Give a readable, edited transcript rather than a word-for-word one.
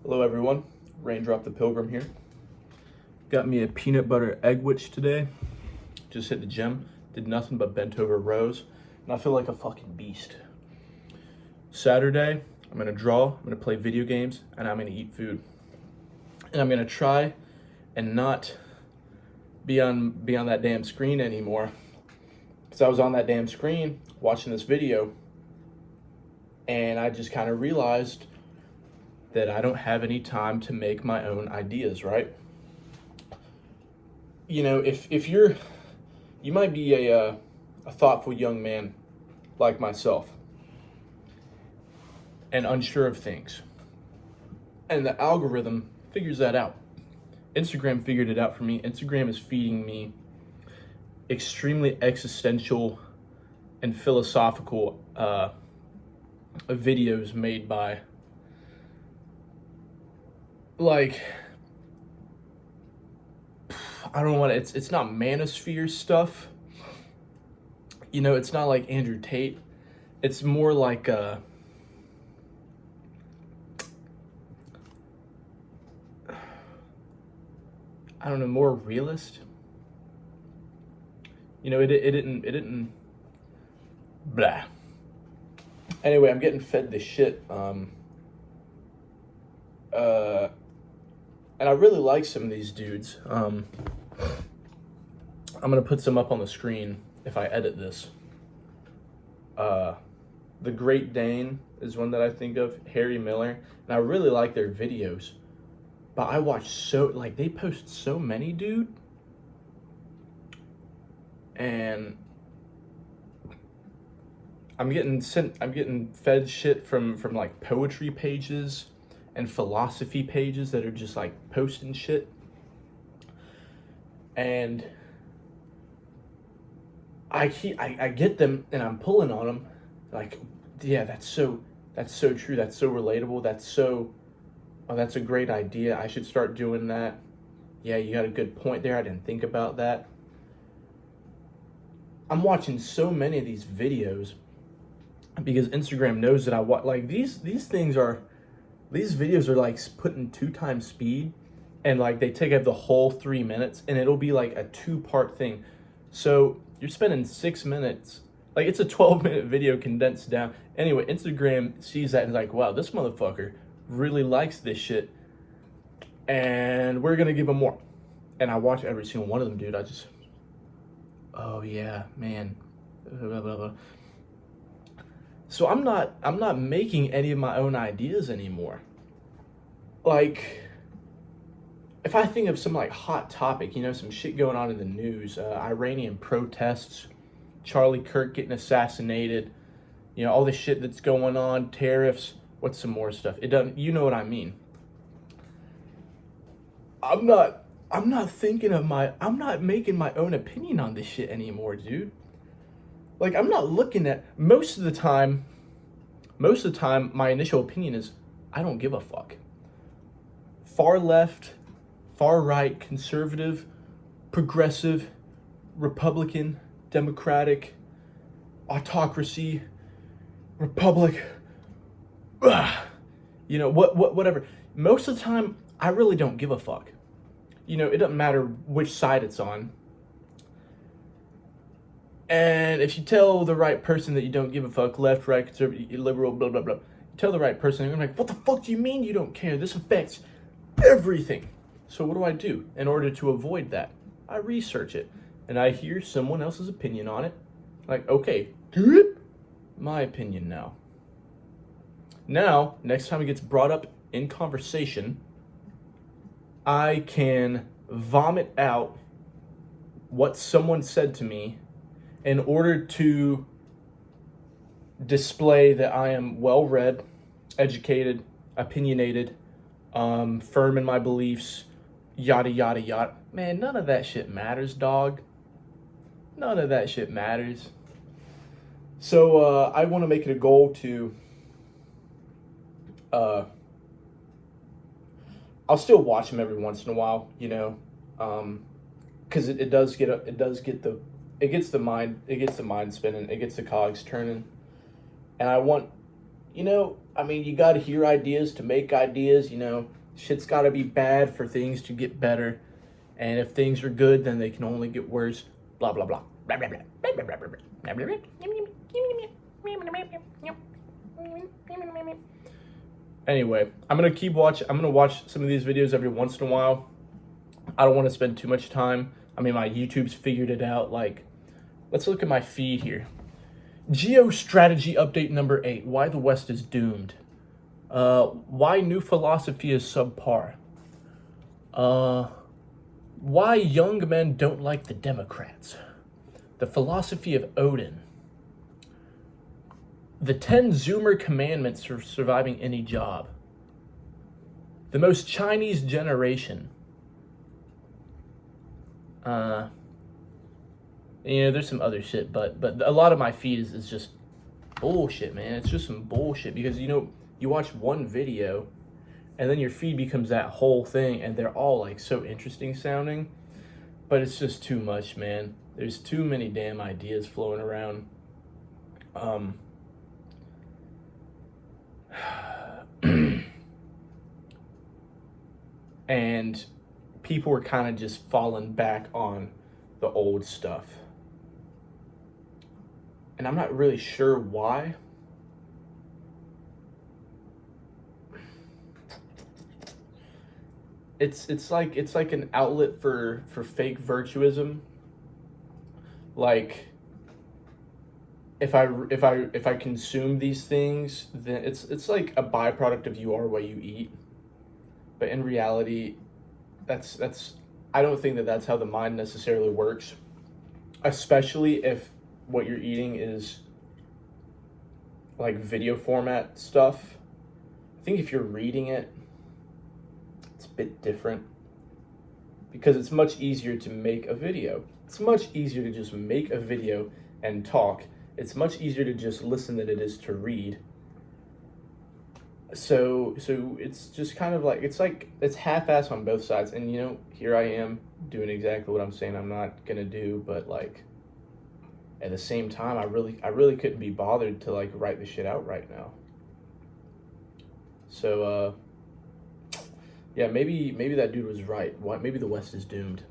Hello everyone, Raindrop the Pilgrim here. Got me a peanut butter egg witch today. Just hit the gym, did nothing but bent over rows, and I feel like a fucking beast. Saturday, I'm gonna draw, I'm gonna play video games, and I'm gonna eat food. And I'm gonna try and not be on that damn screen anymore. Because I was on that damn screen watching this video, and I just kind of realized that I don't have any time to make my own ideas, right? You know, if you might be a thoughtful young man like myself and unsure of things. And the algorithm figures that out. Instagram figured it out for me. Instagram is feeding me extremely existential and philosophical videos made by, like, I don't want to, it's not manosphere stuff. You know, it's not like Andrew Tate. It's more like I don't know, more realist. You know, it didn't blah. Anyway, I'm getting fed this shit. And I really like some of these dudes. I'm gonna put some up on the screen if I edit this. The Great Dane is one that I think of, Harry Miller, and I really like their videos. But I watch they post so many, dude. And I'm getting fed shit from like poetry pages and philosophy pages that are just like posting shit. And I get them and I'm pulling on them, like, yeah, that's so true, that's so relatable, that's a great idea, I should start doing that. Yeah, you got a good point there, I didn't think about that. I'm watching so many of these videos because Instagram knows that I watch, like, these videos are like put in 2x speed, and like they take up the whole 3 minutes, and it'll be like a 2-part thing. So you're spending 6 minutes, like it's a 12-minute video condensed down. Anyway, Instagram sees that and is like, wow, this motherfucker really likes this shit, and we're gonna give him more. And I watch every single one of them, dude. I just, oh yeah, man. Blah, blah, blah. So I'm not making any of my own ideas anymore. Like, if I think of some like hot topic, you know, some shit going on in the news, Iranian protests, Charlie Kirk getting assassinated, you know, all the shit that's going on, tariffs, what's some more stuff? It doesn't, you know what I mean? I'm not making my own opinion on this shit anymore, dude. Like, I'm not looking at, most of the time, my initial opinion is, I don't give a fuck. Far left, far right, conservative, progressive, Republican, Democratic, autocracy, republic, you know, whatever. Most of the time, I really don't give a fuck. You know, it doesn't matter which side it's on. And if you tell the right person that you don't give a fuck, left, right, conservative, liberal, blah, blah, blah, you tell the right person, they're like, what the fuck do you mean you don't care? This affects everything. So what do? In order to avoid that, I research it, and I hear someone else's opinion on it. Like, okay, my opinion now. Now, next time it gets brought up in conversation, I can vomit out what someone said to me in order to display that I am well-read, educated, opinionated, firm in my beliefs, yada, yada, yada. Man, none of that shit matters, dog. None of that shit matters. So I want to make it a goal to, I'll still watch them every once in a while, you know, because it gets the mind spinning, it gets the cogs turning, and I want, you know, I mean, you got to hear ideas to make ideas, you know. Shit's got to be bad for things to get better. And if things are good, then they can only get worse. Blah, blah, blah. Anyway, I'm gonna watch some of these videos every once in a while. I don't want to spend too much time. I mean, my YouTube's figured it out. Like, let's look at my feed here. Geostrategy update number 8. Why the West is doomed. Why new philosophy is subpar. Why young men don't like the Democrats. The philosophy of Odin. The 10 Zoomer commandments for surviving any job. The most Chinese generation. You know, there's some other shit, but a lot of my feed is just bullshit, man. It's just some bullshit because, you know, you watch one video and then your feed becomes that whole thing and they're all like so interesting sounding, but it's just too much, man. There's too many damn ideas flowing around. And people were kind of just falling back on the old stuff. And I'm not really sure why. It's like an outlet for fake virtuism. Like, if I consume these things, then it's like a byproduct of you are what you eat. But in reality, that's I don't think that that's how the mind necessarily works, especially if what you're eating is like video format stuff. I think if you're reading it, it's a bit different because it's much easier to make a video. It's much easier to just make a video and talk. It's much easier to just listen than it is to read. So it's just kind of like it's half-assed on both sides. And you know, here I am doing exactly what I'm saying I'm not gonna do, but like at the same time, I really couldn't be bothered to like write the shit out right now. So yeah, maybe that dude was right. Maybe the West is doomed.